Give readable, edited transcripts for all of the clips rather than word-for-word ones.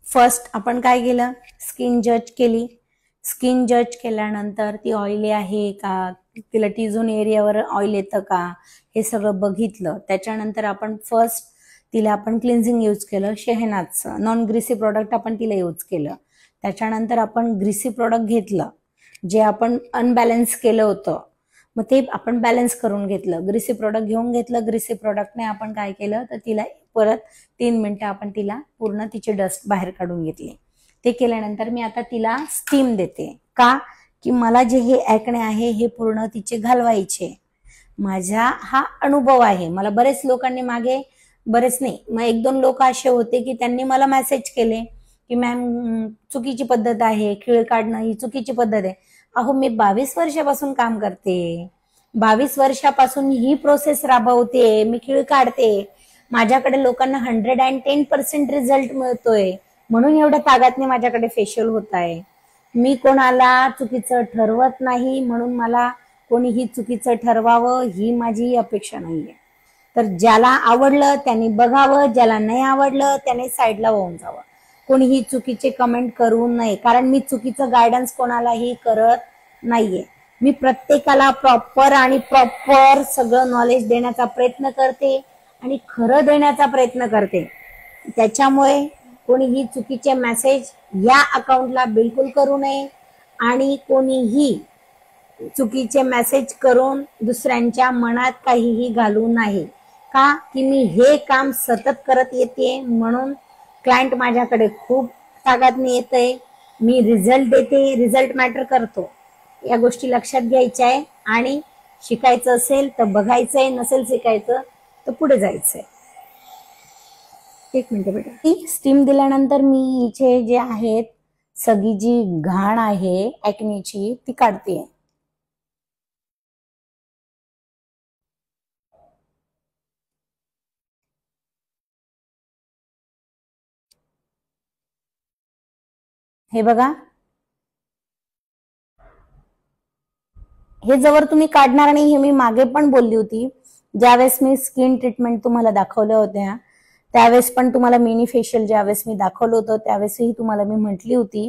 First आपण काय केलं, स्किन जज केली. स्किन जज केल्यानंतर ती ऑइली आहे का, तिला टी झोन एरियावर ऑइल येतं का, हे सगळं बघितलं. त्याच्यानंतर आपण फर्स्ट तिला आपण क्लिन्झिंग यूज केलं, शेहनाजचं नॉन ग्रीसी प्रोडक्ट आपण तिला यूज केलं. त्याच्यानंतर आपण ग्रीसी प्रोडक्ट घेतलं, जे आपण अनबॅलन्स केलं होतं, मग ते आपण बॅलन्स करून घेतलं. ग्रीसी प्रोडक्ट घेऊन घेतलं. ग्रीसी प्रोडक्टने आपण काय केलं तर तिला परत 3 मिनिटं आपण तिला पूर्ण तिची डस्ट बाहेर काढून घेतली. ते केल्यानंतर मी आता तिला स्टीम देते. का की मला जे हे ऍक्ने आहे हे पूर्ण तिचे घालवायचे. माझा हा अनुभव आहे. मला बरेच लोकांनी मागे, बरेच नाही, मग 1-2 लोक असे होते की त्यांनी मला मेसेज केले की मॅम चुकीची पद्धत आहे, खीळ काढणं ही चुकीची पद्धत आहे. अहो मी 22 वर्षापासून काम करते, 22 वर्षापासून ही प्रोसेस राबवते, मी खीळ काढते. माझ्याकडे लोकांना 110% रिझल्ट मिळतोय, म्हणून एवढ्या ताकदने माझ्याकडे फेशियल होत आहे. मी कोणाला चुकीचं ठरवत नाही, म्हणून मला कोणीही चुकीचं ठरवावं ही माझी अपेक्षा नाहीये. तर ज्याला आवडलं त्यांनी बघावं, ज्याला नाही आवडलं त्याने साईडला होऊन जावं. कोणीही चुकीचे कमेंट करू नये, कारण मी चुकीचं गायडन्स कोणालाही करत नाहीये. मी प्रत्येकाला प्रॉपर सगळं नॉलेज देण्याचा प्रयत्न करते आणि खरं देण्याचा प्रयत्न करते. त्याच्यामुळे कोणीही चुकीचे मेसेज या अकाउंटला बिलकुल करू नये आणि कोणीही चुकीचे मेसेज करून दुसऱ्यांच्या मनात काहीही घालू नये. का की मी हे काम सतत करत येते, म्हणून क्लायंट माझ्याकडे खूप ताकदने येतंय. मी रिझल्ट देते, रिझल्ट मॅटर करतो. या गोष्टी लक्षात घ्यायच्या आहे आणि शिकायचं असेल तर बघायचंय, नसेल शिकायचं तर पुढे जायचंय. 1 मिनिट बेटा. स्टीम दिल्यानंतर मी हिचे जे आहेत सगळी जी घाण आहे ऍक्नेची ती काढते. हे बघा, हे जवळ तुम्ही काढणार नाही हे मी मागे पण बोलली होती. ज्यावेळेस मी स्किन ट्रीटमेंट तुम्हाला दाखवल्या होत्या त्यावेळेस पण तुम्हाला मिनी फेशियल ज्यावेळेस मी दाखवलं होतं त्यावेळेसही तुम्हाला मी म्हटली होती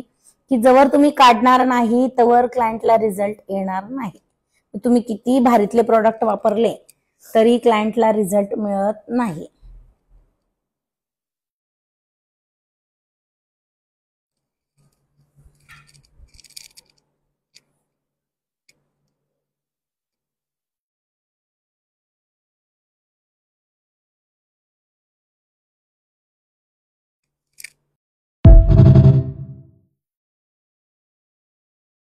की जवळ तुम्ही काढणार नाही तवर क्लायंटला रिझल्ट येणार नाही. तुम्ही किती भारीतले प्रोडक्ट वापरले तरी क्लायंटला रिझल्ट मिळत नाही.